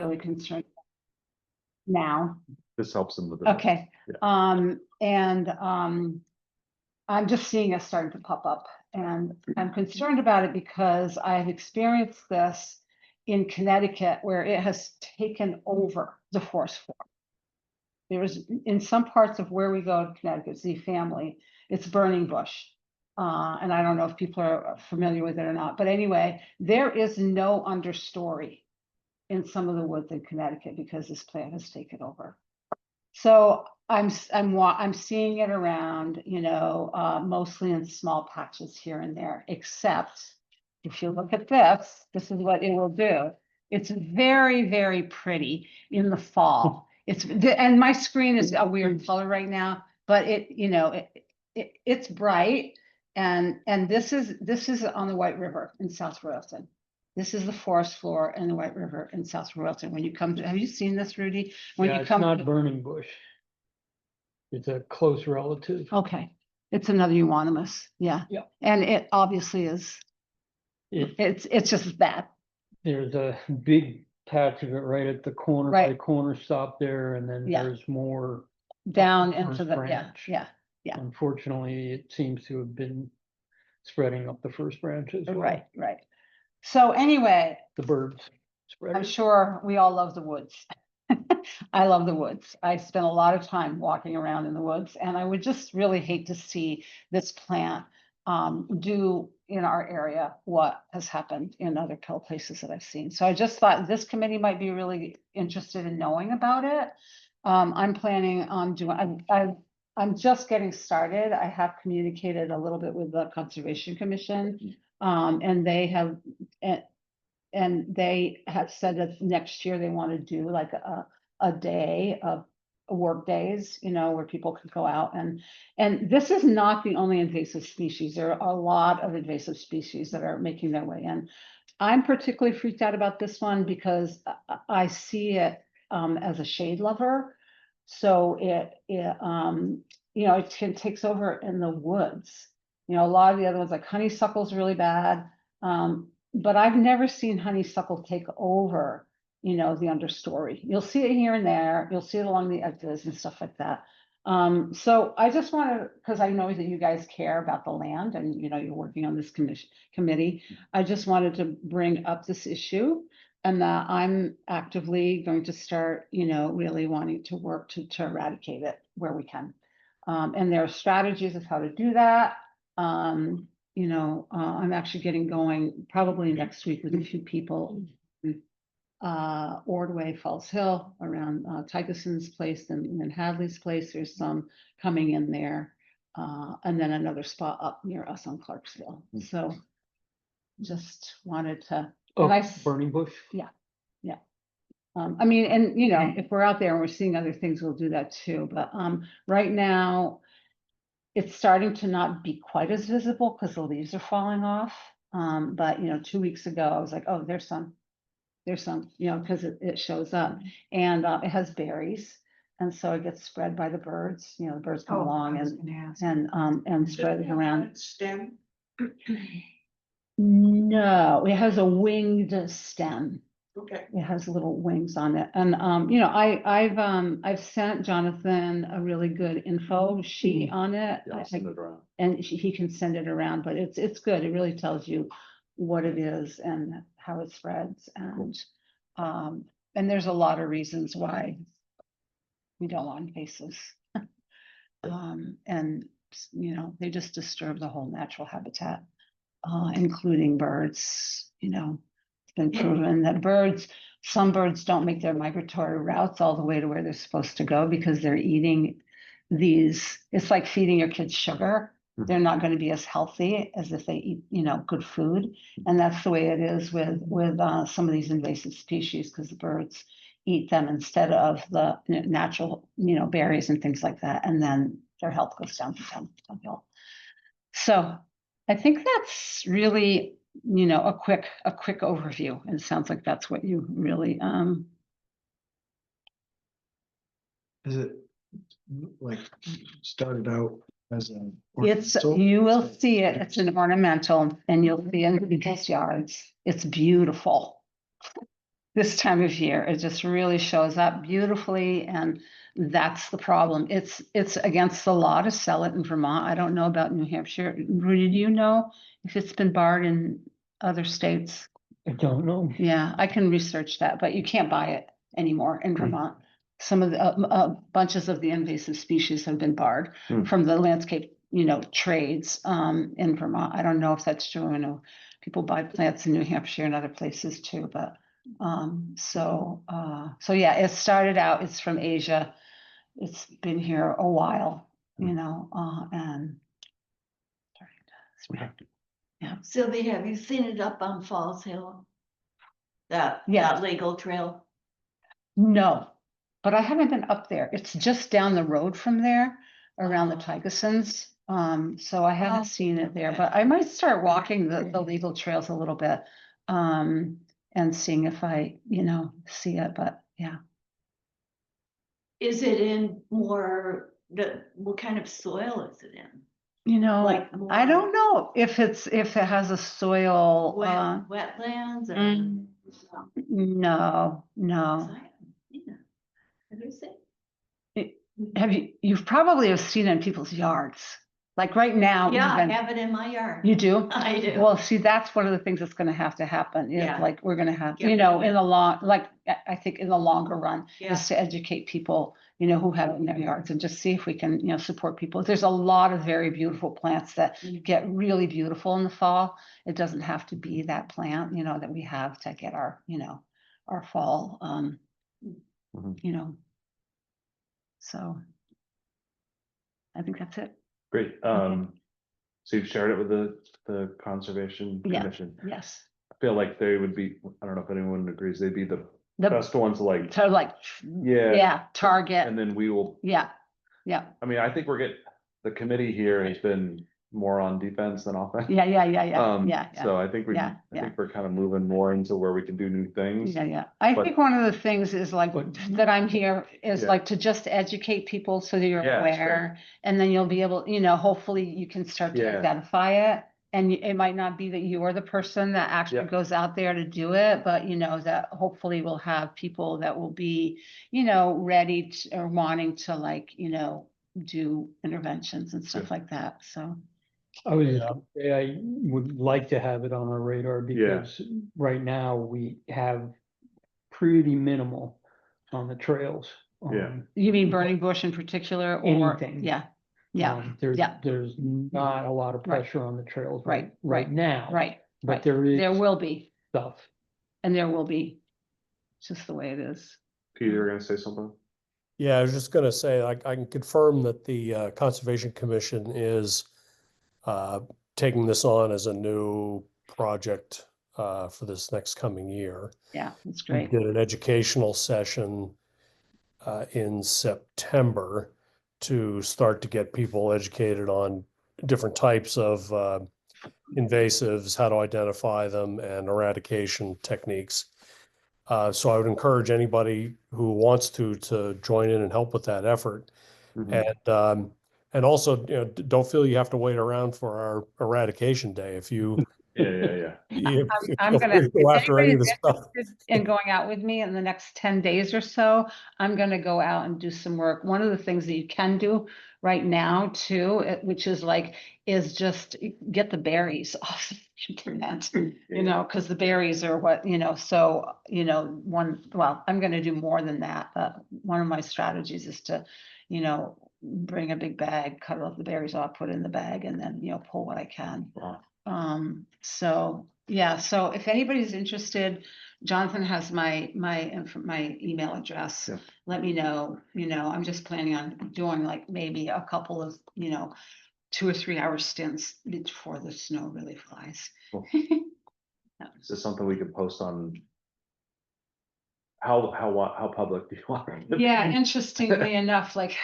really concerned now. This helps them with it. Okay, Yeah. I'm just seeing it starting to pop up, and I'm concerned about it because I've experienced this in Connecticut where it has taken over the forest floor. There was, in some parts of where we go to Connecticut, see family, it's burning bush. And I don't know if people are familiar with it or not, but anyway, there is no understory in some of the woods in Connecticut because this plant has taken over. So I'm seeing it around, you know, mostly in small patches here and there, except if you look at this, this is what it will do. It's very, very pretty in the fall. And my screen is a weird color right now, but it's bright. And this is on the White River in South Royalton. This is the forest floor in the White River in South Royalton. When you come to, have you seen this, Rudy? When Yeah, you it's come not burning bush. It's a close relative. Okay, it's another euonymus, yeah. Yeah. And it obviously is, it's just bad. There's a big patch of it right at the corner, by Right. the corner stop there, and then Yeah. there's more. Down the into first the, branch. yeah. Unfortunately, it seems to have been spreading up the first branch as well. Right. So anyway, The birds spread I'm it. sure we all love the woods. I love the woods. I spend a lot of time walking around in the woods, and I would just really hate to see this plant do in our area what has happened in other places that I've seen. So I just thought this committee might be really interested in knowing about it. I'm planning on doing, I'm just getting started. I have communicated a little bit with the Conservation Commission, and they have, and they have said that next year they want to do like a day of work days, you know, where people can go out and this is not the only invasive species. There are a lot of invasive species that are making their way in. I'm particularly freaked out about this one because I see it as a shade lover. So it takes over in the woods. You know, a lot of the other ones like honeysuckle is really bad. But I've never seen honeysuckle take over, you know, the understory. You'll see it here and there. You'll see it along the edges and stuff like that. So I just want to, because I know that you guys care about the land and, you know, you're working on this committee. I just wanted to bring up this issue and that I'm actively going to start, you know, really wanting to work to eradicate it where we can. And there are strategies of how to do that. You know, I'm actually getting going probably next week with a few people. Ordway, Falls Hill, around Tykeson's place and Hadley's place. There's some coming in there. And then another spot up near us on Clarksville. So just wanted to. Burning bush. I mean, and you know, if we're out there and we're seeing other things, we'll do that too. But right now, it's starting to not be quite as visible because the leaves are falling off. But you know, 2 weeks ago, I was like, oh, there's some, you know, because it shows up and it has berries. And so it gets spread by the birds, you know, the birds come along and spread it around. Stem? No, it has a winged stem. Okay. It has little wings on it. And you know, I've sent Jonathan a really good info sheet on it. Yeah, I'll send it around. And he can send it around, but it's good. It really tells you what it is and how it spreads. And there's a lot of reasons why we don't want invasives. And you know, they just disturb the whole natural habitat, including birds. You know, it's been proven that some birds don't make their migratory routes all the way to where they're supposed to go because they're eating these. It's like feeding your kids sugar. They're not going to be as healthy as if they eat, you know, good food. And that's the way it is with some of these invasive species, because the birds eat them instead of the natural, you know, berries and things like that. And then their health goes downhill. So I think that's really, you know, a quick overview. And it sounds like that's what you really, Is it like started out as a? you will see it, it's an ornamental and you'll see it in people's yards. It's beautiful. this time of year. It just really shows up beautifully, and that's the problem. It's against the law to sell it in Vermont. I don't know about New Hampshire. Rudy, do you know if it's been barred in other states? I don't know. Yeah, I can research that, but you can't buy it anymore in Vermont. Some of the bunches of the invasive species have been barred Hmm. from the landscape, trades in Vermont. I don't know if that's true. I know people buy plants in New Hampshire and other places too, but so yeah, it started out, it's from Asia. It's been here a while, and Okay. yeah. Sylvia, have you seen it up on Falls Hill? That Yeah. legal trail? No, but I haven't been up there. It's just down the road from there, around the Tigersons. So I haven't seen it there, but I might start walking the legal trails a little bit. And seeing if I, see it, but yeah. Is it in more, what kind of soil is it in? Like I more- don't know if it has a soil, Wetlands or? mm, no. Yeah. Have you seen? You've probably have seen it in people's yards, like right now. Yeah, I even- have it in my yard. You do? I do. Well, see, that's one of the things that's gonna have to happen, is Yeah. like, we're gonna have, Get in rid of the long, like, I think in the longer run, Yeah. is to educate people, who have it in their yards, and just see if we can, support people. There's a lot of very beautiful plants that Mm. get really beautiful in the fall. It doesn't have to be that plant, that we have to get our, our fall, Mhm. So I think that's it. Great. So you've shared it with the Conservation Yeah. Commission. Yes. I feel like they would be, I don't know if anyone agrees, they'd be the The, best ones to like, to like, yeah, target, and then we will, yeah. I mean, I think the committee here has been more on defense than offense. Yeah. So I think yeah, I think we're kind of moving more into where we can do new things. Yeah. I But- think one of the things is like, But- that I'm here is Yeah. like to just educate people so that you're Yeah, it's great. aware. And then you'll be able, hopefully you can start to Yeah. identify it. And it might not be that you are the person that actually Yeah. goes out there to do it, but that hopefully we'll have people that will be, ready to, or wanting to like, do interventions and stuff Yeah. like that, so. I was just gonna say, I would like to have it on our radar because right now we have pretty minimal on the trails. Yeah. You mean burning bush in particular, or? Anything. Yeah, There's not a lot of Right. pressure on the trails Right, right now. right, But right. there is There will be, stuff. and there will be, it's just the way it is. Peter, you're gonna say something? Yeah, I was just gonna say, I can confirm that the Conservation Commission is taking this on as a new project for this next coming year. Yeah, that's We great. did an educational session in September to start to get people educated on different types of invasives, how to identify them, and eradication techniques. So I would encourage anybody who wants to join in and help with that effort. Mhm. And also, don't feel you have to wait around for our eradication day. If you, Yeah. I'm feel gonna, free to go if after any of anybody's the stuff. interested in going out with me in the next 10 days or so, I'm gonna go out and do some work. One of the things that you can do right now too, which is like, is just get the berries off the internet, because the berries are what, so, I'm gonna do more than that, but one of my strategies is to, bring a big bag, cut all the berries off, put it in the bag, and then, pull what I can. Wow. So, yeah, so if anybody's interested, Jonathan has my email address. Yeah. Let me know, I'm just planning on doing like maybe a couple of, 2 or 3 hour stints before the snow really flies. Cool. Is this something we could post on? How public do you want it? Yeah, interestingly enough, like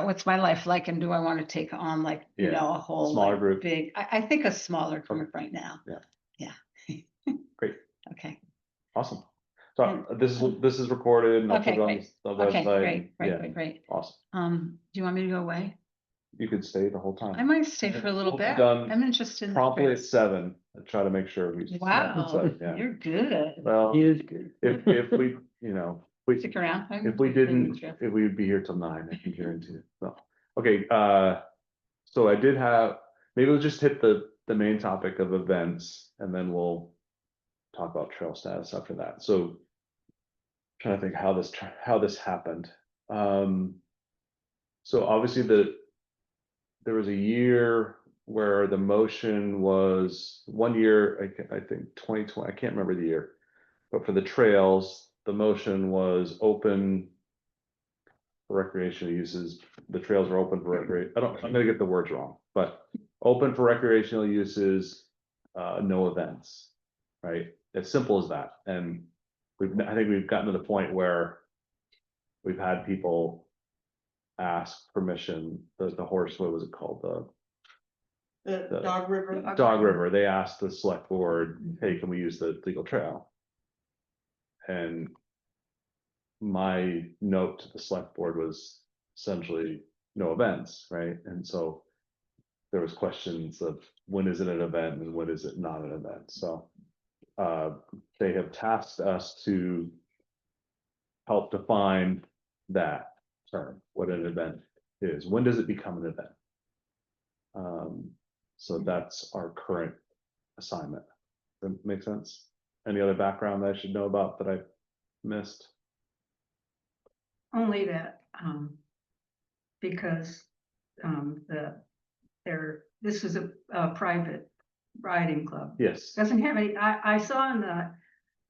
what's my life like, and do I want to take on like, Yeah, a whole smaller like, group. big, I think a smaller Okay. group right now. Yeah. Yeah. Great. Okay. Awesome. So this is recorded and I'll Okay, put it on great. the Okay, website. great. Awesome. Do you want me to go away? You could stay the whole time. I might stay for a little We'll be bit. done I'm interested in the Promptly at trip. 7. I try to make sure we. Wow, Yeah, you're good. well, He is good. if we, Stick around. if we didn't, if we'd be here till 9, I can guarantee you. So, okay, so I did have, maybe we'll just hit the main topic of events and then we'll talk about trail status after that. So trying to think how this happened. So obviously there was a year where the motion was 1 year, I think 2020, I can't remember the year, but for the trails, the motion was open for recreational uses. The trails were open for recreation. I'm gonna get the words wrong, but open for recreational uses, no events, right? As simple as that. And I think we've gotten to the point where we've had people ask permission, the horse, what was it called? The Dog River. Dog River, they asked the select board, hey, can we use the legal trail? And my note to the select board was essentially no events, right? And so there was questions of when is it an event and when is it not an event? So they have tasked us to help define that term, what an event is. When does it become an event? So that's our current assignment. Does that make sense? Any other background that I should know about that I missed? Only that, because, this is a private riding club. Yes. Doesn't have any, I saw in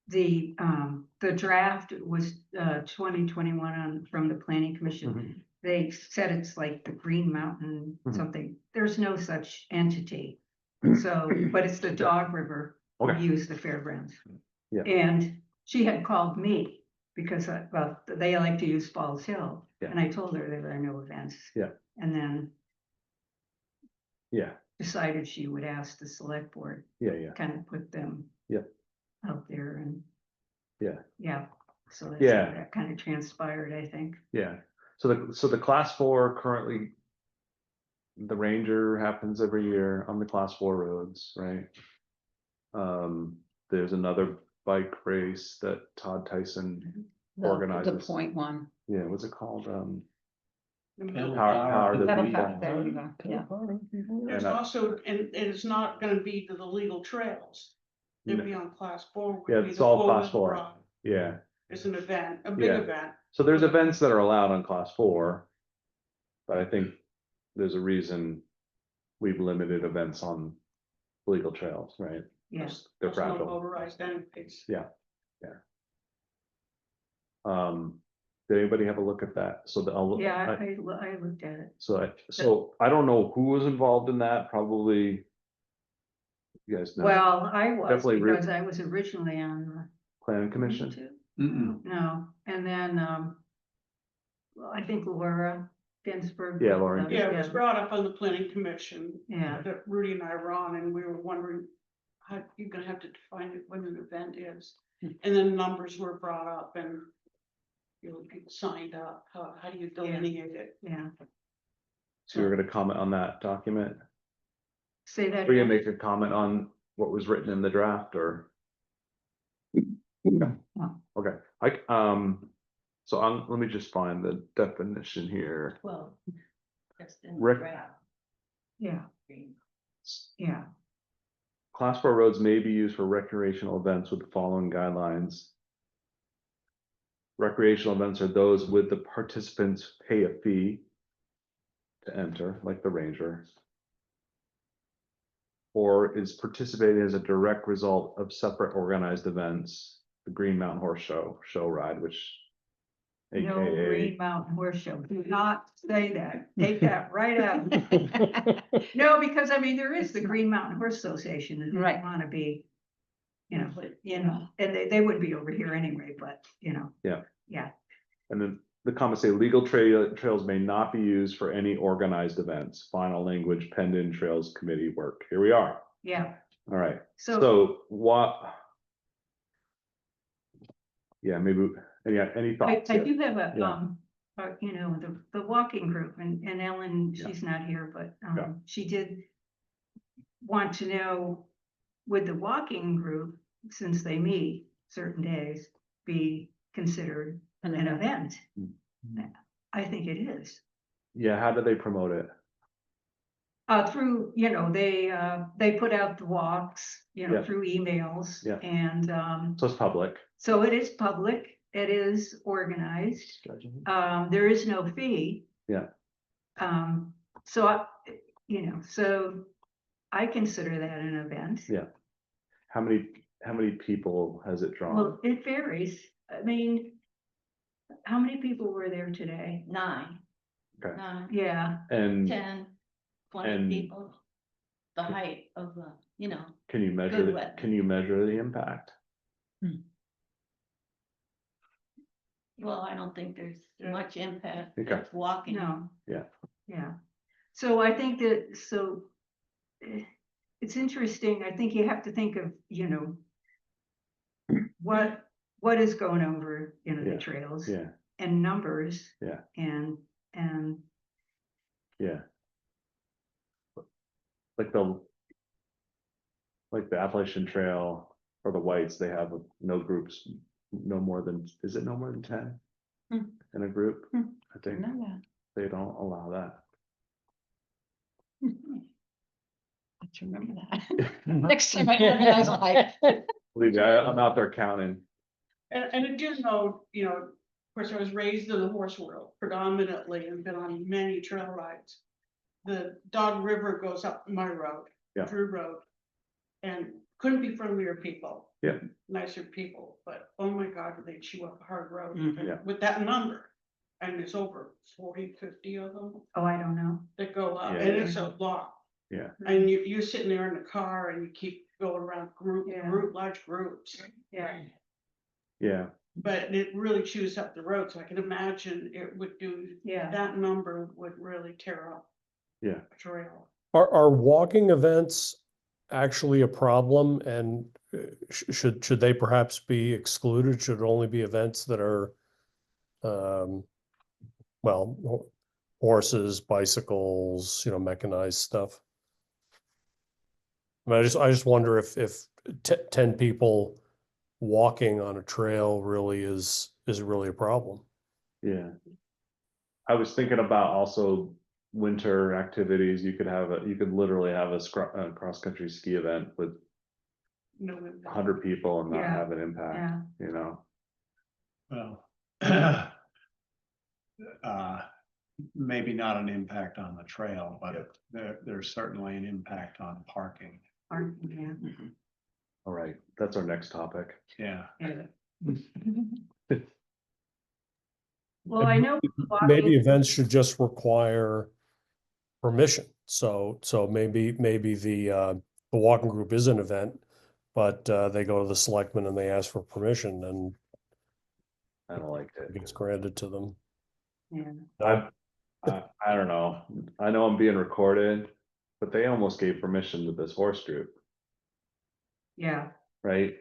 the draft, it was, 2021 from the planning commission. Mhm. They said it's like the Green Mountain Mhm. something. There's no such entity. So, but it's the Dog River who Okay. use the fairgrounds. Yeah. And she had called me because, well, they like to use Falls Hill. Yeah. And I told her there were no events. Yeah. And then Yeah, decided she would ask the select board, yeah. kind of put them Yeah. out there and. Yeah. Yeah, so that's Yeah. how that kind of transpired, I think. Yeah, so the class 4 currently, the Ranger happens every year on the class 4 roads, right? There's another bike race that Todd Tyson organizes. The point one. Yeah, what's it called? Kettle Power Power. the That'll Beat. pass, there you go, yeah. There's And also, and it's not gonna be to the legal trails. It'd No. be on class 4. Yeah, would be it's the all Golden class 4. Rod. Yeah, It's an event, a big Yeah. event. so there's events that are allowed on class 4, but I think there's a reason we've limited events on legal trails, right? Yes, They're That's not fragile. motorized anyways. Yeah. Did anybody have a look at that? So yeah, I looked at it. so I don't know who was involved in that, probably. You guys know, Well, I was, Definitely because I was originally on the. planning commission, Two? Mm-mm. No, and then, well, I think Laura Ginsburg. Yeah, Laura Yeah, it was brought up on the planning commission Yeah, that Rudy and I were on, and we were wondering how you're gonna have to define it when an event is. And then numbers were brought up and people signed up. How do you delineate it? yeah. so you're gonna comment on that document? Say that. Are you again. gonna make a comment on what was written in the draft, or? Okay, so let me just find the definition here. Well, that's in Rec- draft. Yeah, yeah. Class 4 roads may be used for recreational events with the following guidelines. Recreational events are those with the participants pay a fee to enter, like the Ranger, or is participating as a direct result of separate organized events, the Green Mountain Horse Show ride, which No AKA, Green Mountain Horse Show. Do not say that. Take that right out. No, because I mean, there is the Green Mountain Horse Association and they Right. want to be, and they wouldn't be over here anyway, but Yeah. Yeah, and then the comments say legal trails may not be used for any organized events. Final language pending trails committee work. Here we are. yeah. All right. So, So what? Yeah, maybe any I thoughts? Yeah. do have Yeah. the walking group and Ellen, Yeah. she's not here, but Yeah. she did want to know would the walking group, since they meet certain days, be considered an event? I think it is. Yeah, how do they promote it? Through, they put out the walks, Yeah. through emails. Yeah. And, So it's public. so it is public, it is organized, there is no fee. Yeah. So, so I consider that an event. Yeah. How many people has it drawn? Well, it varies. I mean, how many people were there today? 9, Okay. 9, Yeah, And 10, 20 and- people. The height of the, can you measure, good weather. can you measure the impact? well, I don't think there's Yeah. much impact Okay. that's walking. no. Yeah. Yeah. So I think that, it's interesting. I think you have to think of, what is going over, Yeah. the trails. Yeah, And numbers. Yeah. And, yeah. Like the Appalachian Trail or the Whites, they have no groups, no more than 10? Hmm. In a group? Hmm. I think they don't allow that. Let's remember that. Next time I organize a hike. Believe me, I'm out there counting. And I do know, of course, I was raised in the horse world predominantly and been on many trail rides. The Dog River goes up my road, Yeah. Drew Road. And couldn't be friendlier people. Yeah. Nicer people, but oh my God, they chew up a hard road Yeah. with that number. And there's over 40, 50 of them oh, I don't know. that go up, Yeah. and it's a lot. Yeah. And you're sitting there in the car and you keep going around Yeah. large groups. Yeah. Yeah, But it really chews up the road, so I can imagine it would do, Yeah. that number would really tear up. Yeah. A trail. Are walking events actually a problem, and should they perhaps be excluded? Should it only be events that are, well, horses, bicycles, mechanized stuff? I mean, I just wonder if 10 people walking on a trail really is really a problem. yeah. I was thinking about also winter activities. You could literally have a cross-country ski event with No, 100 people and not Yeah. have an impact, Yeah. Well, maybe not an impact on the trail, but there's certainly an impact on parking. Yeah. All right, that's our next topic. Yeah. Yeah. Well, I know. Maybe walking- events should just require permission. So maybe the walking group is an event, but they go to the selectmen and they ask for permission, and I don't like it it. gets granted to them. Yeah. I don't know. I know I'm being recorded, but they almost gave permission to this horse group, Yeah. right?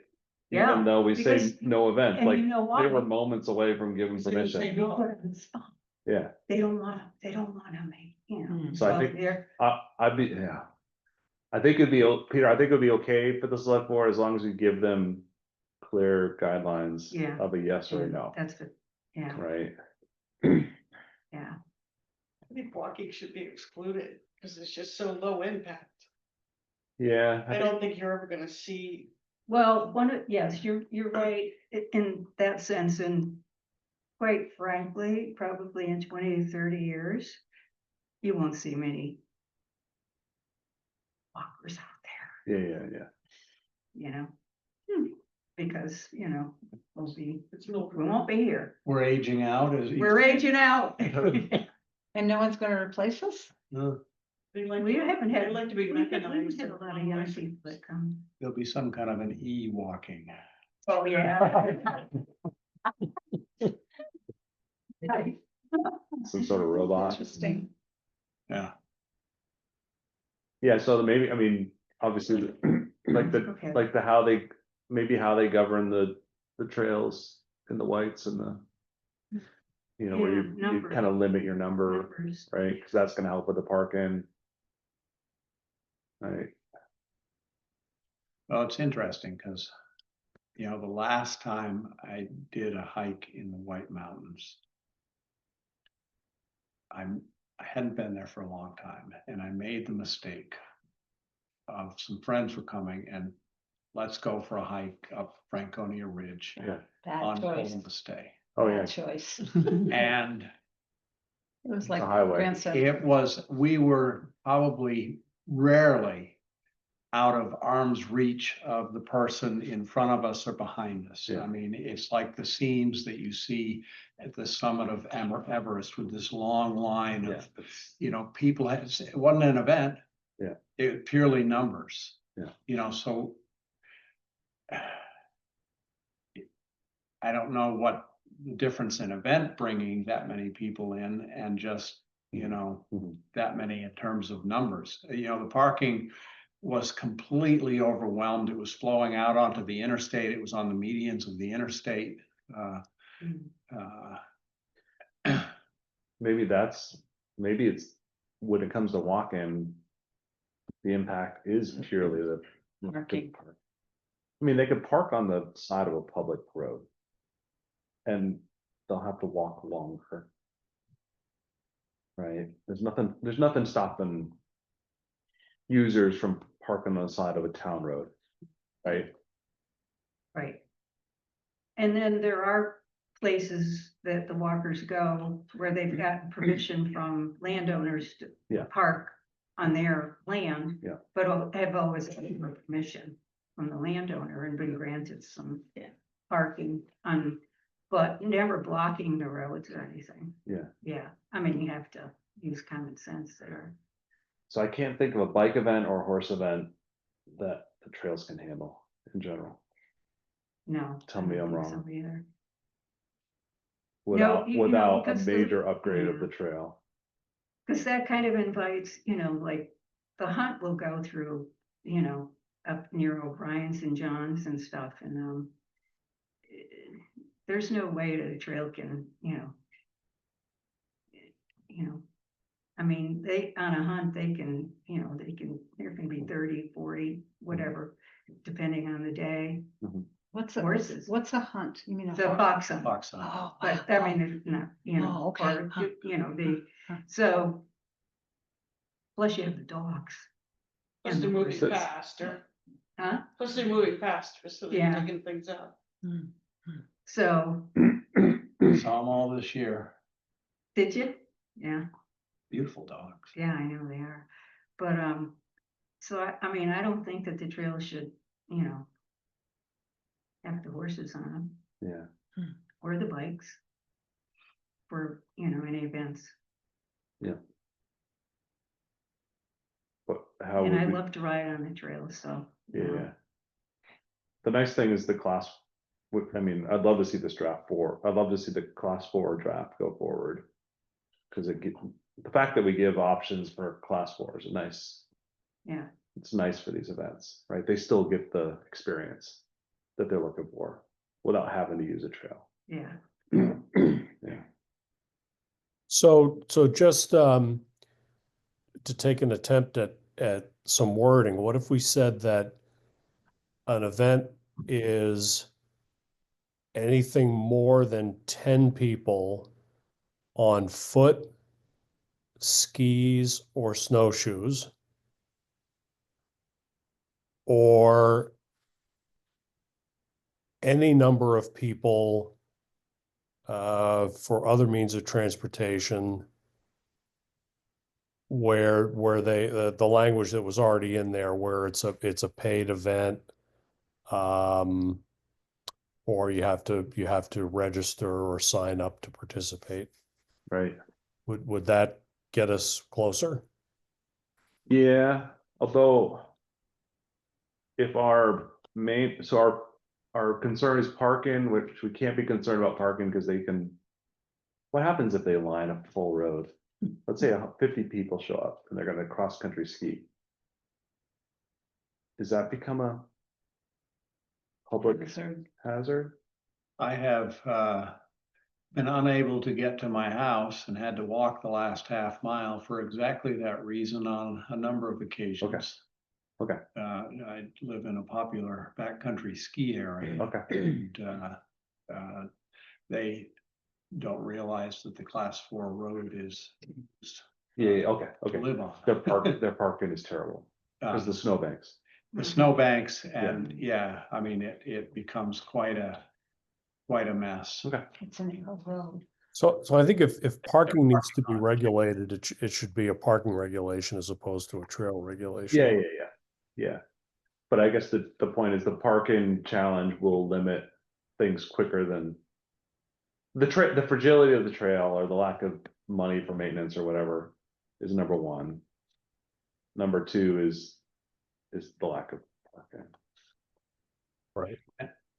Yeah, Even though we say because- no event, And like you know they what? were moments away from giving Say permission. no. Put 'em in spot. Yeah, They don't wanna make, So I so think- they're, I'd be, yeah. I think it'd be, Peter, I think it'd be okay for the select board as long as we give them clear guidelines Yeah. of a yes or a no, that's it, yeah, right? yeah. I think walking should be excluded because it's just so low impact. Yeah, I don't think you're ever gonna see. Well, yes, you're right in that sense, and quite frankly, probably in 20 to 30 years, you won't see many walkers out there, yeah. because, It's we won't be here. We're aging out as. We're aging out. And no one's gonna replace us? They like, We haven't had. they like to be we haven't mechanized. had a lot of young people that come. There'll be some kind of an e-walking. Oh, yeah. Some sort of robot. Interesting. Yeah. Yeah, so maybe, I mean, obviously, Okay. how they govern the trails in the Whites and the. Where Yeah, you number. kind of limit your number, Numbers. right? Because that's gonna help with the parking. Right, Well, it's interesting because, you know, the last time I did a hike in the White Mountains, I hadn't been there for a long time, and I made the mistake of some friends were coming and let's go for a hike up Franconia Ridge Yeah. Bad on choice, Columbus Day. Oh, yeah. bad choice. And It was a like highway. grandson. it was, we were probably rarely out of arm's reach of the person in front of us or behind us. Yeah. I mean, it's like the scenes that you see at the summit of Everest with this long line Yeah. of, you know, people, it wasn't an event. Yeah. It purely numbers. Yeah. You know, so I don't know what the difference in event bringing that many people in and just, you know, Mhm. that many in terms of numbers. You know, the parking was completely overwhelmed. It was flowing out onto the interstate. It was on the medians of the interstate. Maybe it's, when it comes to walk-in, the impact is purely the. Parking. I mean, they could park on the side of a public road. And they'll have to walk longer. Right? There's nothing stopping users from parking on the side of a town road. Right? Right. And then there are places that the walkers go where they've gotten permission from landowners to Yeah. park on their land. Yeah. But have always asked for permission from the landowner and been granted some parking on, but never blocking the roads or anything. Yeah. Yeah, I mean, you have to use common sense there. So I can't think of a bike event or a horse event that the trails can handle in general. No. Tell I me don't I'm think wrong. so either. Without you know, without a because the- major upgrade of yeah. the trail. Because that kind of invites, you know, like the hunt will go through, you know, up near O'Brien's and John's and stuff, and there's no way that a trail can, I mean, they, on a hunt, they can, there can be 30, 40, whatever, depending on the day. What's Horses. what's a hunt? You mean a The horse? fox hunt. Fox hunt. Oh, But I mean, it's not, Oh, okay. or, Huh. Huh. so. Plus you have the dogs. Plus And they're the moving horses. faster, Huh? plus they're moving faster, so they're Yeah. taking things out. So, Saw them all this year. did you? Yeah, Beautiful dogs. yeah, I know they are. But, so I mean, I don't think that the trail should, have the horses on them Yeah. or the bikes. For, any events. But how And would I we? love to ride on the trail, so. Yeah. The nice thing is the class, I mean, I'd love to see this draft 4. I'd love to see the class 4 draft go forward. Cause the fact that we give options for class 4 is nice. Yeah, It's nice for these events, right? They still get the experience that they're looking for without having to use a trail. yeah. Yeah. So just to take an attempt at some wording, what if we said that an event is anything more than 10 people on foot, skis, or snowshoes, or any number of people for other means of transportation where the language that was already in there, where it's a paid event, or you have to register or sign up to participate. Right. Would that get us closer? Yeah, although if our our concern is parking, which we can't be concerned about parking because what happens if they line up the full road? Let's say 50 people show up and they're gonna cross-country ski. Does that become a public hazard? I have been unable to get to my house and had to walk the last half mile for exactly that reason on a number of occasions. Okay. I live in a popular backcountry ski area. Okay, And they don't realize that the class 4 road is yeah, okay, to okay. live on. Their parking is terrible, because the snowbanks. The snowbanks and yeah, I mean, it becomes quite a mess. Okay. It's a narrow road. So I think if parking needs to be regulated, it should be a parking regulation as opposed to a trail regulation. Yeah. But I guess the point is the parking challenge will limit things quicker than the fragility of the trail or the lack of money for maintenance or whatever is number one. Number two is the lack of parking. Right.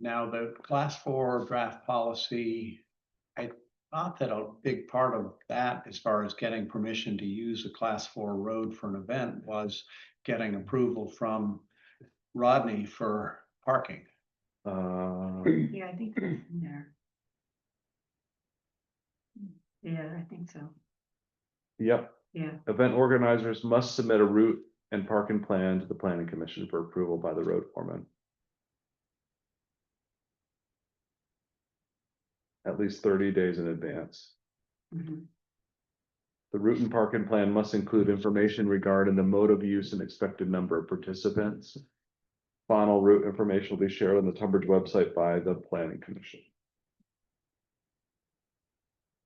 Now, the class 4 draft policy, I thought that a big part of that, as far as getting permission to use a class 4 road for an event, was getting approval from Rodney for parking. Yeah, I think that's in there. Yeah, I think so. Yep, Yeah. event organizers must submit a route and parking plan to the planning commission for approval by the road foreman. At least 30 days in advance. Mhm. The route and parking plan must include information regarding the mode of use and expected number of participants. Final route information will be shared on the Tunbridge website by the planning commission.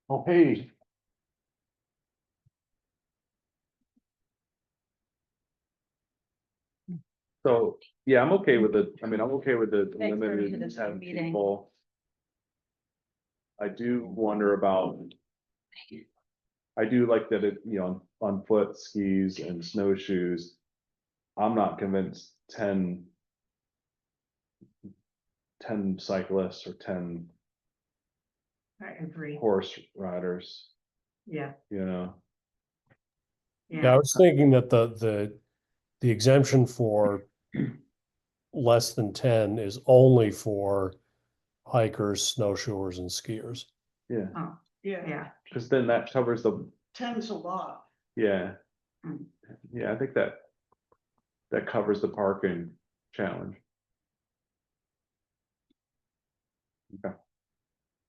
Okay. So, yeah, I'm okay with it. I mean, I'm okay with the Thanks for limited this 10 meeting. people. I do wonder about. I do like that it, on foot, skis and snowshoes. I'm not convinced 10 cyclists or 10 I agree. horse riders, Yeah, Yeah, I yeah. was thinking that the exemption for less than 10 is only for hikers, snowshoers and skiers. yeah, Oh, Yeah, yeah. because then that covers the, 10's a lot. yeah. Mm. Yeah, I think that covers the parking challenge. Okay.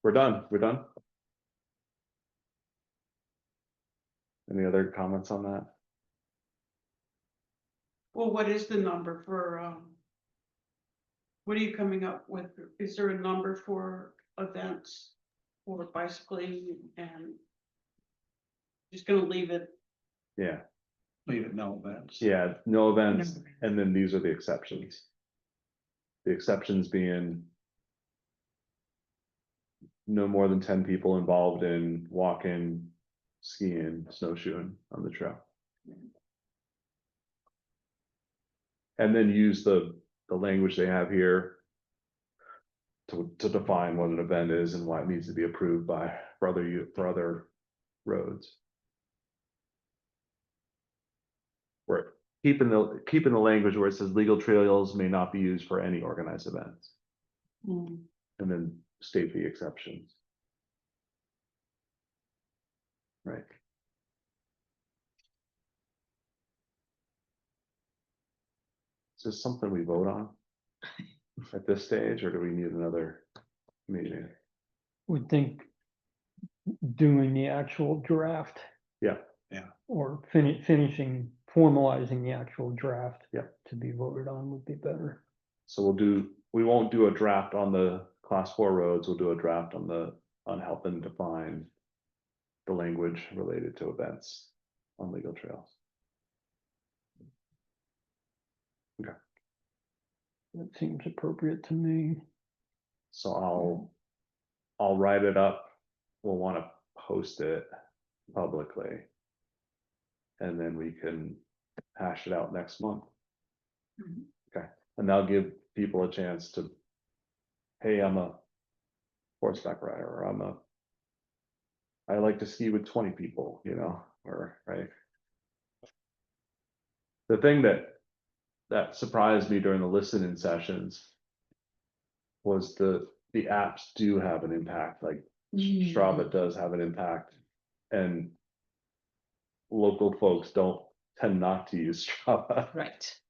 We're done. Any other comments on that? Well, what is the number for, what are you coming up with? Is there a number for events for bicycling and just gonna leave it? Yeah, Leave it no events. yeah, no events, No events. and then these are the exceptions. The exceptions being no more than 10 people involved in walking, skiing, snowshoeing on the trail. And then use the language they have here to define what an event is and why it needs to be approved for other roads. We're keeping the language where it says legal trails may not be used for any organized events, and then state the exceptions. Right. Is this something we vote on at this stage, or do we need another meeting? Would think doing the actual draft. Yeah. Or finishing, formalizing the actual draft. Yeah. To be voted on would be better. So we won't do a draft on the class 4 roads, we'll do a draft on helping define the language related to events on legal trails. That seems appropriate to me. So I'll write it up. We'll want to post it publicly. And then we can hash it out next month. Mhm. Okay, and that'll give people a chance to, hey, I'm a horseback rider, or I like to ski with 20 people, or, right? The thing that surprised me during the listening sessions was the apps do have an impact, like Strava does have an impact, and local folks tend not to use Strava. Right.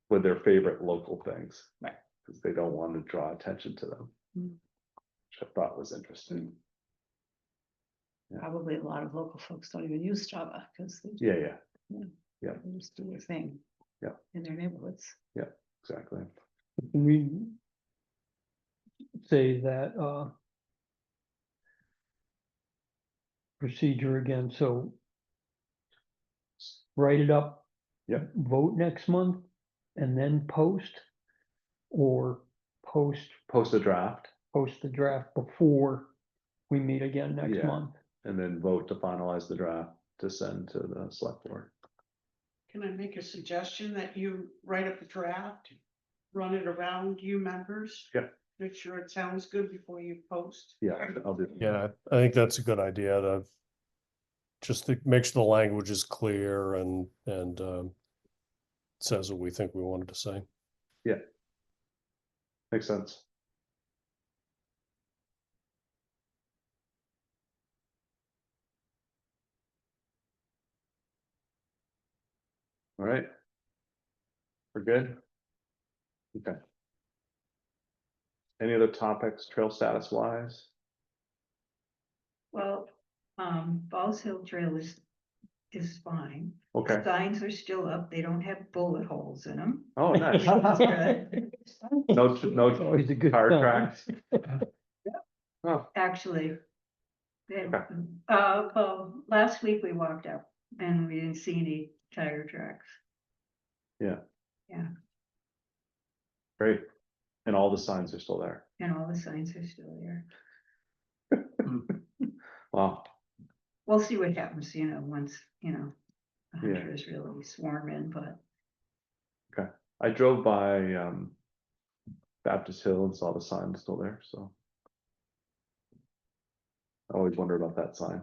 with their favorite local things. Right. Because they don't want to draw attention to them. Mm. Which I thought was interesting. Yeah. Probably a lot of local folks don't even use Strava because they Yeah, yeah, just do their thing. Yeah. In their neighborhoods. exactly. Can we say that, procedure again, so write it up. Yep. Vote next month and then post, or post Post a draft the draft before we meet again next Yeah. month. and then vote to finalize the draft to send to the select board. Can I make a suggestion that you write up a draft, run it around you members? Yep. Make sure it sounds good before you post. Yeah, I'll do. Yeah, I think that's a good idea to just to make sure the language is clear and says what we think we wanted to say. Makes sense. All right. We're good? Okay. Any other topics, trail status wise? Well, Falls Hill Trail is fine. Okay. Signs are still up. They don't have bullet holes in them. Oh, nice. No, No always a good car sign. tracks. Oh, Actually. Okay. Well, last week we walked up and we didn't see any tire tracks. great. And all the signs are still there. And all the signs are still there. Wow. We'll see what happens, once, the Yeah. hunters really swarm in, but I drove by Baptist Hill and saw the sign still there, so. I always wonder about that sign.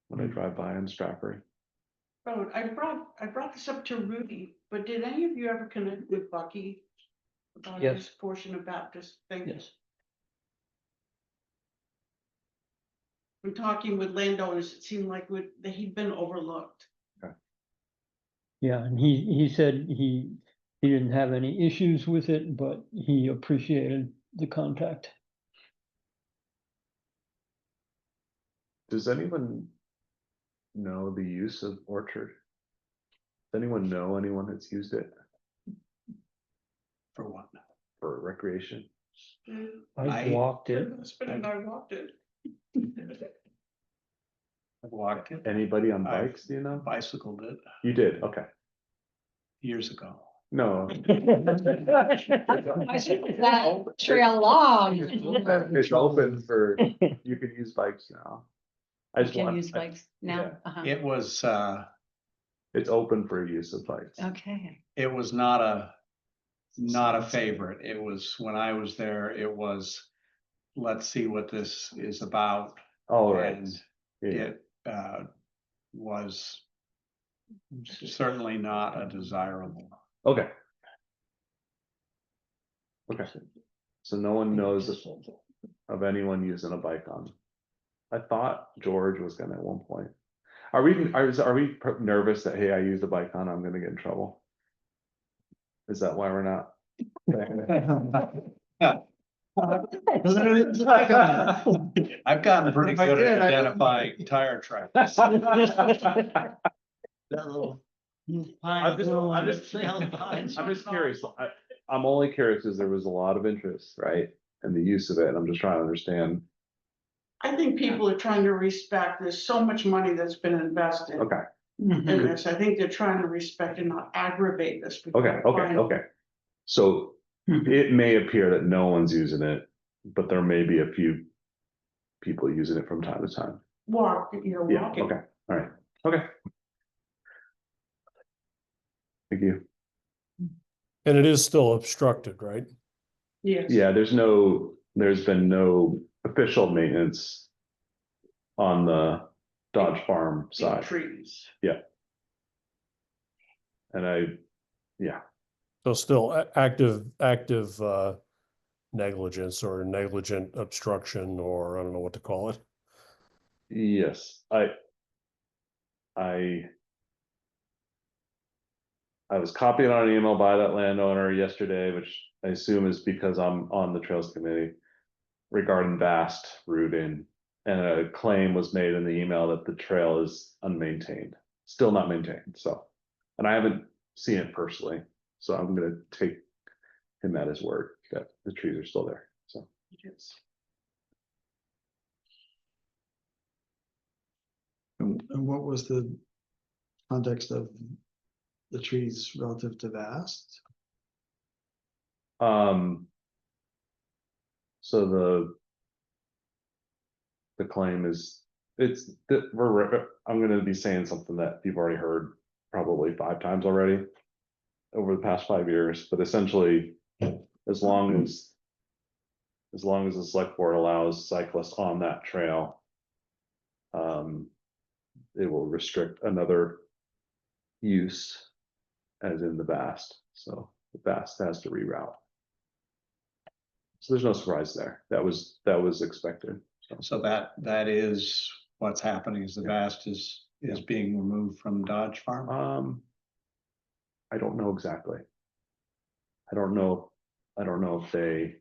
When I drive by in Stratford. Oh, I brought this up to Rudy, but did any of you ever connect with Bucky? About Yes. his portion of Baptist thing? Yes. When talking with landowners, it seemed like that he'd been overlooked. Yeah, and he said he didn't have any issues with it, but he appreciated the contact. Does anyone know the use of Orchard? Does anyone know anyone that's used it For what? for recreation? I walked it. Husband and I walked it. I've walked it, Anybody on I've- bikes, do you know? bicycled it You did, okay. years ago. No. That trail long. It's open for, you can use bikes now. I You just can want, use bikes yeah. now. Uh-huh. It was, it's open for use of bikes. Okay. it was not a favorite. It was, when I was there, it was, let's see what this is about. All right. And Yeah, it was certainly not a desirable. okay. Okay, so no one knows of anyone using a bike on. I thought George was gonna at one point. Are we nervous that, hey, I used a bike on, I'm gonna get in trouble? Is that why we're not? I've gotten pretty good at identifying tire tracks. I'm just curious, I'm only curious because there was a lot of interest, right? And the use of it, and I'm just trying to understand. I think people are trying to respect, there's so much money that's been invested Okay, in this. I think they're trying to respect and not aggravate this. okay, okay. So it may appear that no one's using it, but there may be a few people using it from time to time. Yeah, Walking. okay, all right, okay. Thank you. And it is still obstructed, right? Yes. Yeah, there's been no official maintenance on the Dodge Farm Big side, trees. and So still active negligence or negligent obstruction, or I don't know what to call it. yes, I I was copied on an email by that landowner yesterday, which I assume is because I'm on the Trails Committee regarding vast routing. And a claim was made in the email that the trail is unmaintained, still not maintained, so. And I haven't seen it personally, so I'm gonna take him at his word that the trees are still there, so. And what was the context of the trees relative to vast? So the claim is, it's, that I'm gonna be saying something that you've already heard probably 5 times already over the past 5 years, but essentially, as long as the select board allows cyclists on that trail, it will restrict another use as in the vast, so the vast has to reroute. So there's no surprise there. That was expected. So that is what's happening, is the vast is being removed from Dodge Farm? I don't know exactly. I don't know if they,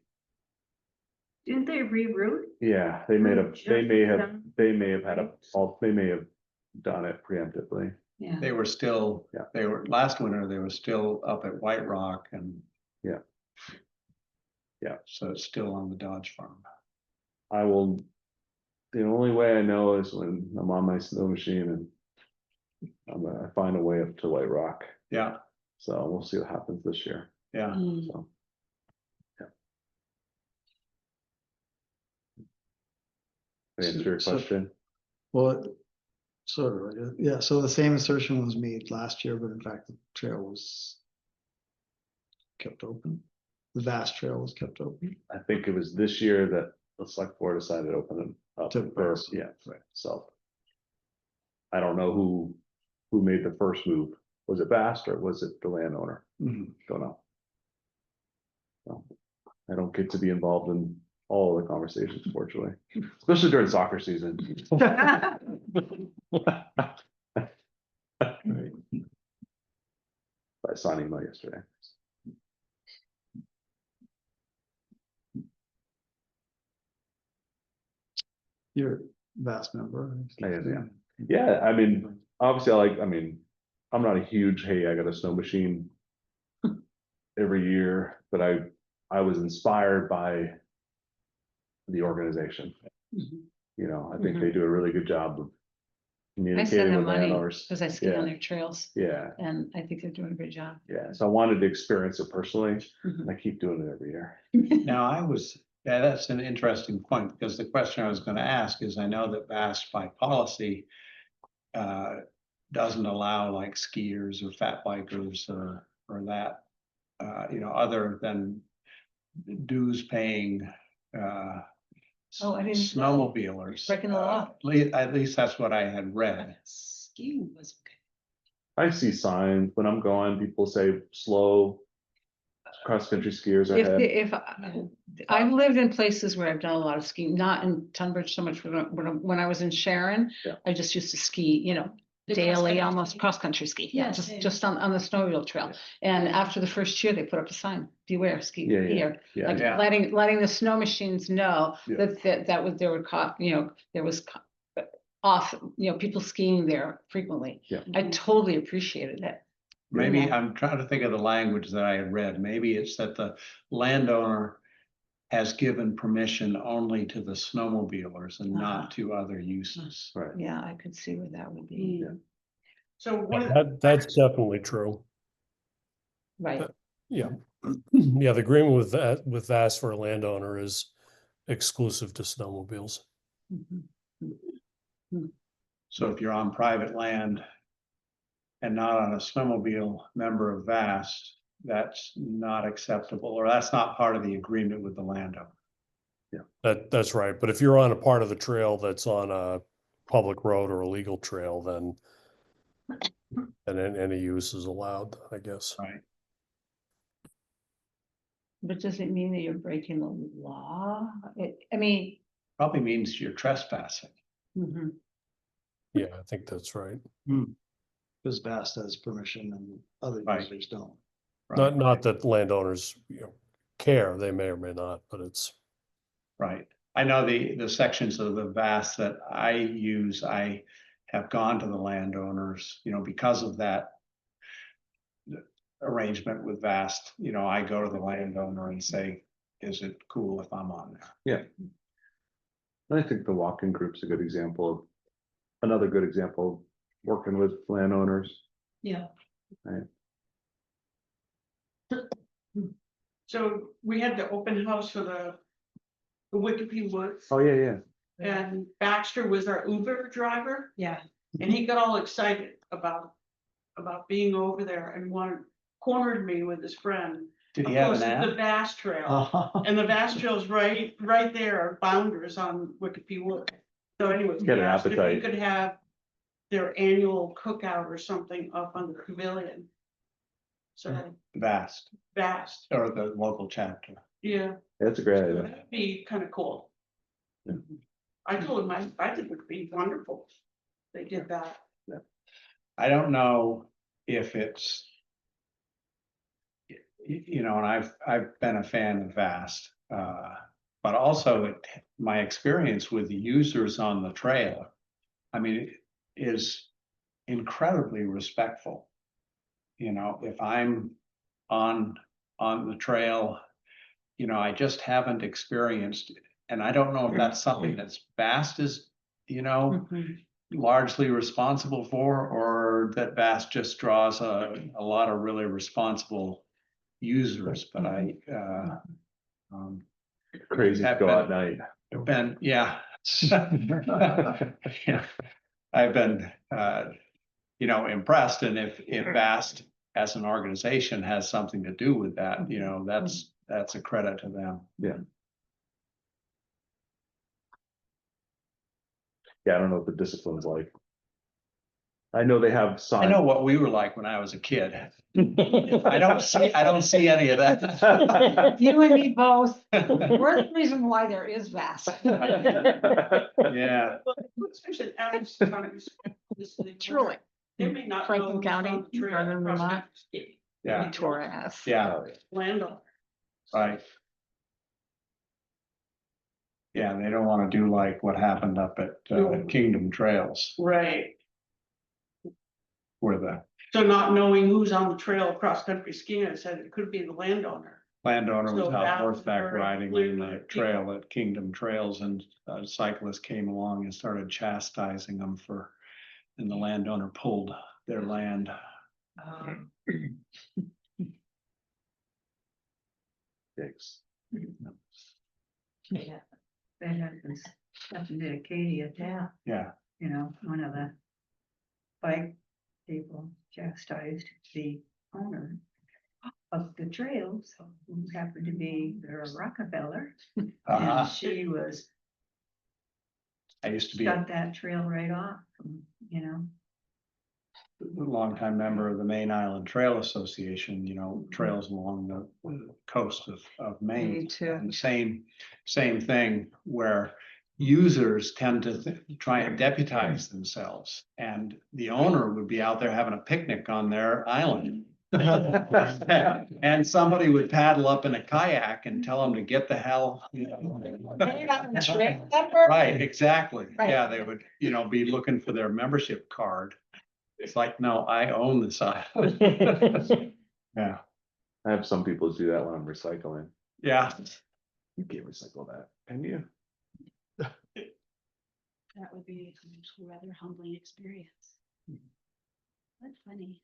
Didn't they reroute? yeah, they may have, Just done. they may have had they may have done it preemptively. Yeah. They were still, Yeah. they were, last winter, they were still up at White Rock and. Yeah. Yeah. So it's still on the Dodge Farm. I will, the only way I know is when I'm on my snow machine and I find a way up to White Rock. Yeah, So we'll see what happens this year. yeah. So. Yeah. Did I answer your So- question? Well, sort of, yeah, so the same assertion was made last year, but in fact, the trail was kept open. The vast trail was kept open. I think it was this year that the select board decided to open it up To for, West. yeah, right, so. I don't know who made the first move. Was it Vast or was it the landowner? Mhm. Don't know. So, I don't get to be involved in all the conversations, fortunately, especially during soccer season. Right. I saw an email yesterday. You're a vast member. I am, yeah, I mean, obviously, I'm not a huge, hey, I got a snow machine every year, but I was inspired by the organization. You know, I think they do a really good job of Mm-hmm. I send communicating them with money landowners. because I ski on Yeah, their trails yeah, and I think they're doing a great job. yeah, so I wanted to experience it personally, Mhm. and I keep doing it every year. Now, yeah, that's an interesting point, because the question I was gonna ask is, I know that Vast by policy. Doesn't allow like skiers or fat bikers or that, other than dues paying. Oh, I didn't know. Snowmobilers. Breaking the law. At least that's what I had read. Skiing was okay. I see signs when I'm going, people say slow. Cross-country skiers If, ahead. if, I've lived in places where I've done a lot of skiing, not in Tunbridge so much, when I was in Sharon, Yeah. I just used to ski, The daily, cross-country almost ski? cross-country ski, yeah, Yeah, just, same. just on the snowmobile trail. And after the first year, they put up a sign, beware, ski Yeah, yeah, here. yeah, Like Yeah. letting the snow machines know Yeah. that was, there were caught, there was off, people skiing there frequently. Yeah. I totally appreciated it. Maybe Yeah. I'm trying to think of the language that I had read. Maybe it's that the landowner has given permission only to the snowmobilers and not to other uses. right. Yeah, I could see where that would be, So one of the. That's definitely true. right. Yeah. Yeah, the agreement with VAS for a landowner is exclusive to snowmobiles. Mhm. So if you're on private land and not on a snowmobile member of Vast, that's not acceptable, or that's not part of the agreement with the landowner. That's right. But if you're on a part of the trail that's on a public road or a legal trail, then any use is allowed, I guess. Right. But does it mean that you're breaking the law? I mean. Probably means you're trespassing. Mhm. Yeah, I think that's right. Because Vast has permission and other Right. users don't. Right, Not that landowners, care, they may or may not, but it's, right. I know the sections of the VAS that I use, I have gone to the landowners, because of that arrangement with Vast, I go to the landowner and say, is it cool if I'm on there? I think the walk-in group's a good example of, another good example of working with landowners. Yeah. So we had the open house for the Wikipedia Woods, Oh, yeah. and Baxter was our Uber driver, Yeah. and he got all excited about being over there and cornered me with his friend. Did he have Of an course, the app? Bass Trail, and the Bass Trail's right there, are boundaries on Wikipedia Woods. So anyways, he Get an asked if he appetite. could have their annual cookout or something up on the pavilion. So Vast, Bass, or the local chapter. yeah, That's a great so idea. that'd be kind of cool. Yeah. I told him, I think it would be wonderful. They did that. I don't know if it's. And I've been a fan of Vast, but also my experience with the users on the trail. I mean, it is incredibly respectful. If I'm on the trail, I just haven't experienced, and I don't know if that's something that's Vast is, largely responsible for, or that Vast just draws a lot of really responsible users, but Crazy to have go been- at night. yeah. I've been, impressed, and if Vast as an organization has something to do with that, that's a credit to them. Yeah, I don't know what the discipline's like. I know they have I signs. know what we were like when I was a kid. I don't see any of that. You and me both. We're the reason why there is Vast. Yeah, Such an average kind of respect for this thing. Truly. They may not know Franklin who's County, on the trail Northern across Vermont. the yeah, Victoria has. yeah, landowner. right. Yeah, they don't want to do like what happened up at Kingdom Trails, Right. where the So not knowing who's on the trail across country skiing, I said it could be the landowner. landowner was So out that was horseback very riding clear on to the people. trail at Kingdom Trails, and a cyclist came along and started chastising them and the landowner pulled their land. Dicks. Yeah. That happens, happened to Acadia, Yeah, one of the bike people chastised the owner of the trails, who happened to be the Rockefeller, and she was, I used to be shut that trail right off, a longtime member of the Main Island Trail Association, trails along the coast of Maine. Me too. And the same thing where users tend to try and deputize themselves, and the owner would be out there having a picnic on their island. And somebody would paddle up in a kayak and tell them to get the hell. Right, exactly. Right. Yeah, they would, be looking for their membership card. It's like, no, I own this island. Yeah, I have some people do that when I'm recycling. yeah. You can't recycle that, can you? That would be a rather humbling experience. That's funny.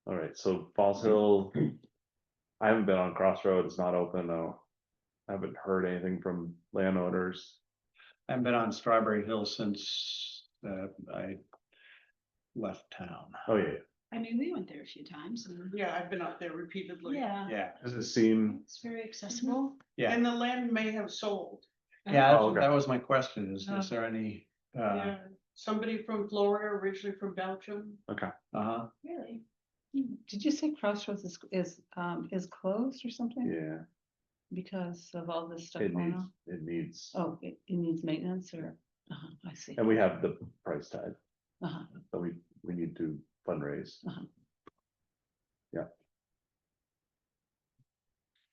All right, so Falls Hill. I haven't been on Crossroads, it's not open, no. I haven't heard anything from landowners. I haven't been on Strawberry Hill since I left town. Oh, yeah, I mean, we went there a few times and Yeah, I've been up there repeatedly. yeah, Yeah, does it seem, it's very accessible. yeah, And the land may have sold. yeah, Oh, okay. that was my question, is there any, Yeah, somebody from Florida, originally from Belgium. uh-huh, Really? Did you say Crossroads is closed or something? yeah, Because of all this stuff it going needs, on? it needs, Oh, it needs maintenance or, I see. and we have the price tag. Uh-huh. So we need to fundraise.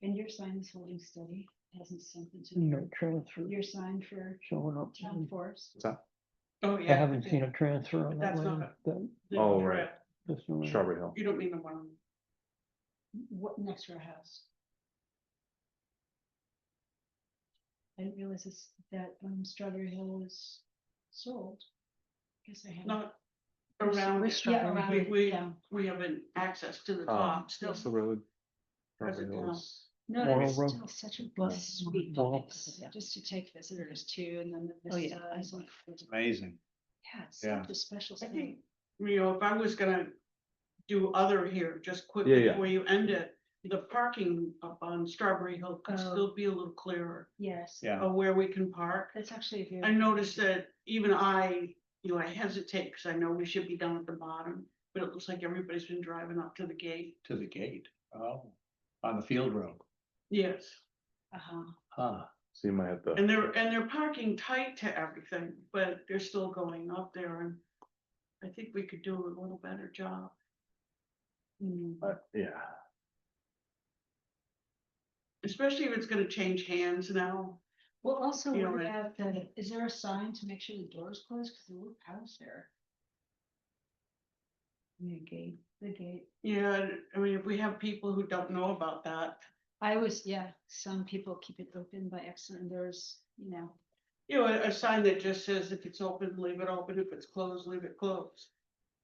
And your sign is holding steady, hasn't sunk into No transfer your sign for showing up. town forest. What's that? Oh, I yeah. haven't seen a transfer on that That's line. not that- Oh, right. this one. Strawberry Hill. You don't mean the one. What, next to our house? I didn't realize that Strawberry Hill was sold. Guess I haven't. Not around it. Yeah, around We, it, we, yeah. we haven't access to the Oh, top still. What's the road? How's it Strawberry Hill now? is- No, Laurel it's Road. still such a sweet Laurel. place, just to take visitors to, and then the Oh, yeah. vistas. And It's amazing. yeah, it's Yeah. such a special I thing. think, you know, if I was gonna do other here, just Yeah, quickly yeah. before you end it, the parking up on Strawberry Hill could Oh. still be a little clearer Yes. Yeah. of where we can park. That's actually very. I noticed that even I hesitate because I know we should be down at the bottom, but it looks like everybody's been driving up to the gate. To the gate. Oh, on the field road. Yes, Uh-huh. Huh. So you might have to. and they're parking tight to everything, but they're still going up there, and I think we could do a little better job. Yeah, Especially if it's gonna change hands now. Well, also, You know, what it- about is there a sign to make sure the doors close? Because there were cows there. The gate. The gate. Yeah, I mean, if we have people who don't know about that, Some people keep it open by accident. There's, a sign that just says if it's open, leave it open, if it's closed, leave it closed.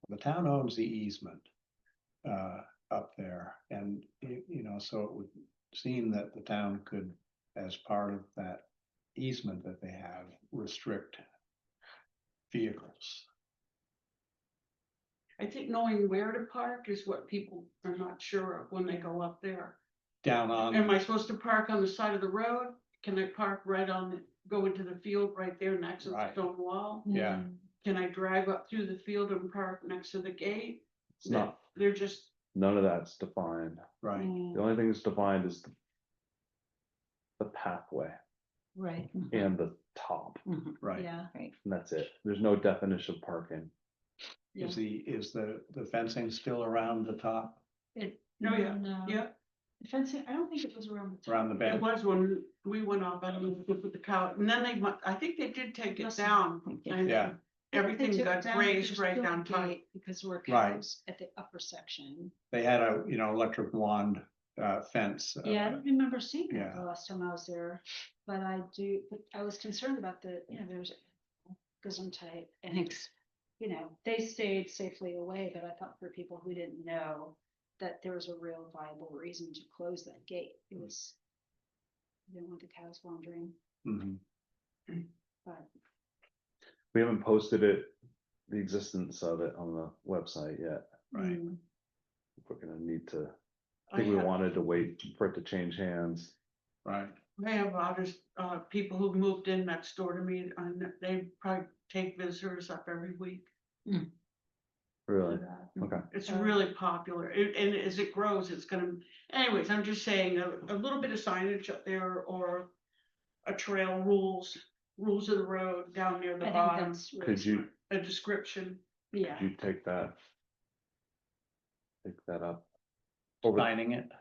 The town owns the easement up there, and so it would seem that the town could, as part of that easement that they have, restrict vehicles. I think knowing where to park is what people are not sure of when they go up there. Down on, Am I supposed to park on the side of the road? Can I park go into the field right there next to the Right. stone wall? yeah, Can I drive up through the field and park next to the gate? it's not, They're just, none of that's defined. right. The only thing that's defined is the pathway right. and the top, Right. Yeah. and that's it. There's no definition of parking. Is the fencing still around the top, It, Oh, yeah. no. yeah, The fencing, I don't think it was around the top. around the it bend? was when we went up, I don't know if it was the cow, and then I think they did take it Must have. down. And Yeah. everything They took got it down, but raised there's right still a down tight. gate Because we're Right. cows at the upper section. They had a, electric wand fence. Yeah, I don't remember seeing that yeah. the last time I was there, but I was concerned about there's Gesundheit and they stayed safely away, but I thought for people who didn't know that there was a real viable reason to close that gate. It was, you didn't want the cows wandering, Mhm. but We haven't posted it, the existence of it on the website yet. Right. We're gonna need to, I think we wanted to wait for it to change hands. Right. I have others, people who moved in next door to me, and they probably take visitors up every week. Really? Okay. It's really popular, and as it grows, it's gonna, anyways, I'm just saying, a little bit of signage up there, or a trail rules of the road down near I the think bottom, that's really Could you, smart. a description. Yeah, could you take that? Take that up? Over, Signing it.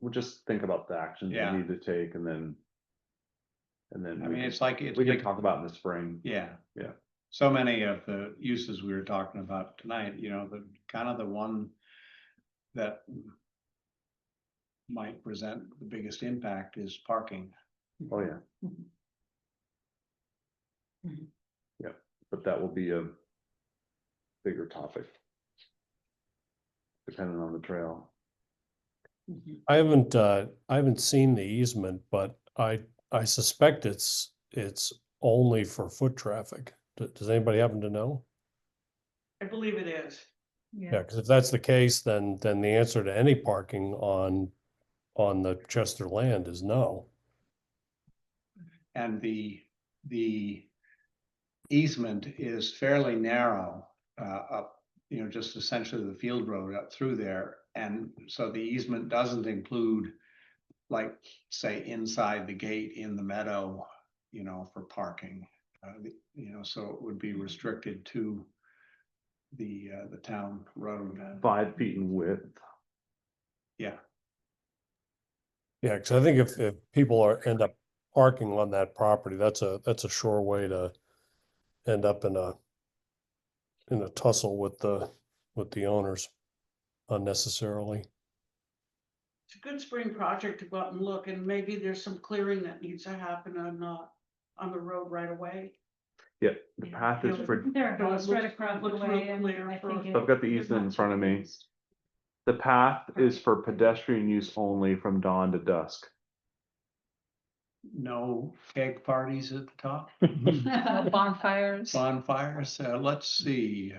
we'll just think about the actions we Yeah. need to take and then. I mean, it's like, We can talk about in the spring. yeah. Yeah. So many of the uses we were talking about tonight, the kind of the one that might present the biggest impact is parking. Oh, yeah. Mhm. Yeah, but that will be a bigger topic. Depending on the trail. I haven't seen the easement, but I suspect it's only for foot traffic. Does anybody happen to know? I believe it is. Yeah, because if that's the case, then the answer to any parking on the Chester land is no. And the easement is fairly narrow up, just essentially the field road up through there. And so the easement doesn't include, like, say, inside the gate in the meadow, for parking. So it would be restricted to the town road. 5 feet in width. Yeah, Yeah, because I think if people end up parking on that property, that's a sure way to end up in a tussle with the owners unnecessarily. It's a good spring project to go out and look, and maybe there's some clearing that needs to happen on the road right away. Yeah, the path is Yeah. for, There are So it house right looks- across the looks way real and clear I for- think. I've got the it's easement in not front of me. used. the path is for pedestrian use only from dawn to dusk. no keg parties at the top, Bonfires. bonfires, let's see.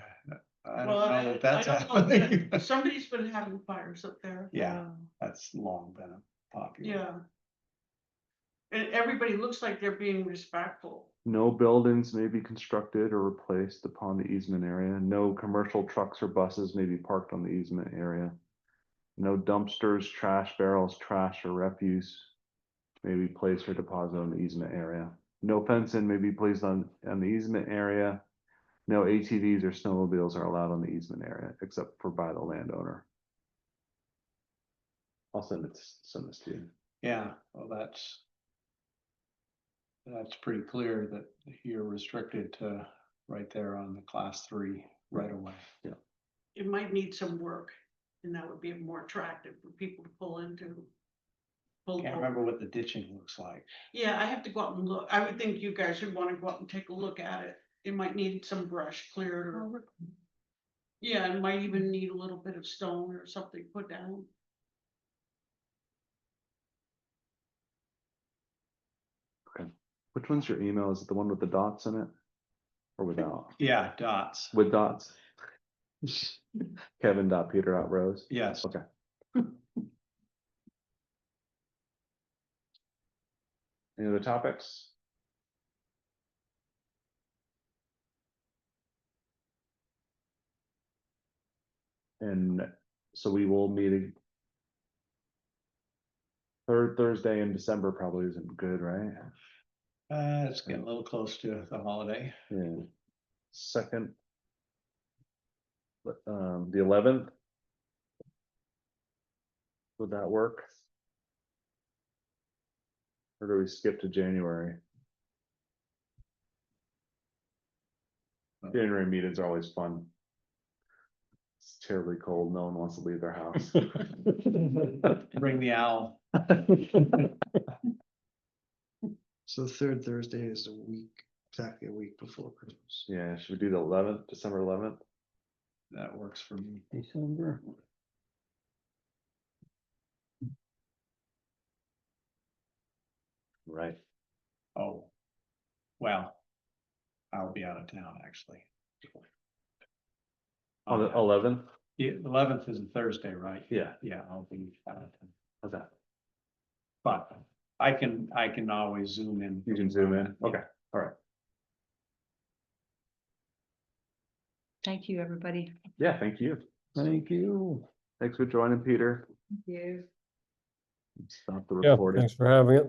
I don't Well, know that that's I don't know, happening. but somebody's been having fires up there. Yeah, that's long been a popular. Yeah. And everybody looks like they're being respectful. No buildings may be constructed or replaced upon the easement area. No commercial trucks or buses may be parked on the easement area. No dumpsters, trash barrels, trash or refuse may be placed or deposited on the easement area. No fencing may be placed on the easement area. No ATVs or snowmobiles are allowed on the easement area except for by the landowner. I'll send this to you. Yeah, well, that's pretty clear that you're restricted to right there on the class 3 right away. It might need some work, and that would be more attractive for people to pull into. Pull Can't over. remember what the ditching looks like. Yeah, I have to go out and look. I would think you guys would want to go out and take a look at it. It might need some brush cleared or. Yeah, it might even need a little bit of stone or something put down. Which one's your email? Is it the one with the dots in it? Or without? Yeah, dots. With dots? Kevin.peter.rose. Yes. Okay. Any other topics? And so we will meet third Thursday in December probably isn't good, right? It's getting a little close to the holiday. Yeah. Second. The 11th. Would that work? Or do we skip to January? January meetings are always fun. It's terribly cold. No one wants to leave their house. Bring the owl. So the third Thursday is exactly a week before Christmas. Yeah, should we do the 11th, December 11th? That works for me. December. Right. Oh, well, I'll be out of town, actually. On the 11th? Yeah, 11th is a Thursday, right? Yeah. Yeah, I'll be out of town. Okay. But I can always zoom in. You can zoom in. Okay. All right. Thank you, everybody. Yeah, thank you. Thank you. Thanks for joining, Peter. Thank you. Stop the Yeah, recording. thanks for having it.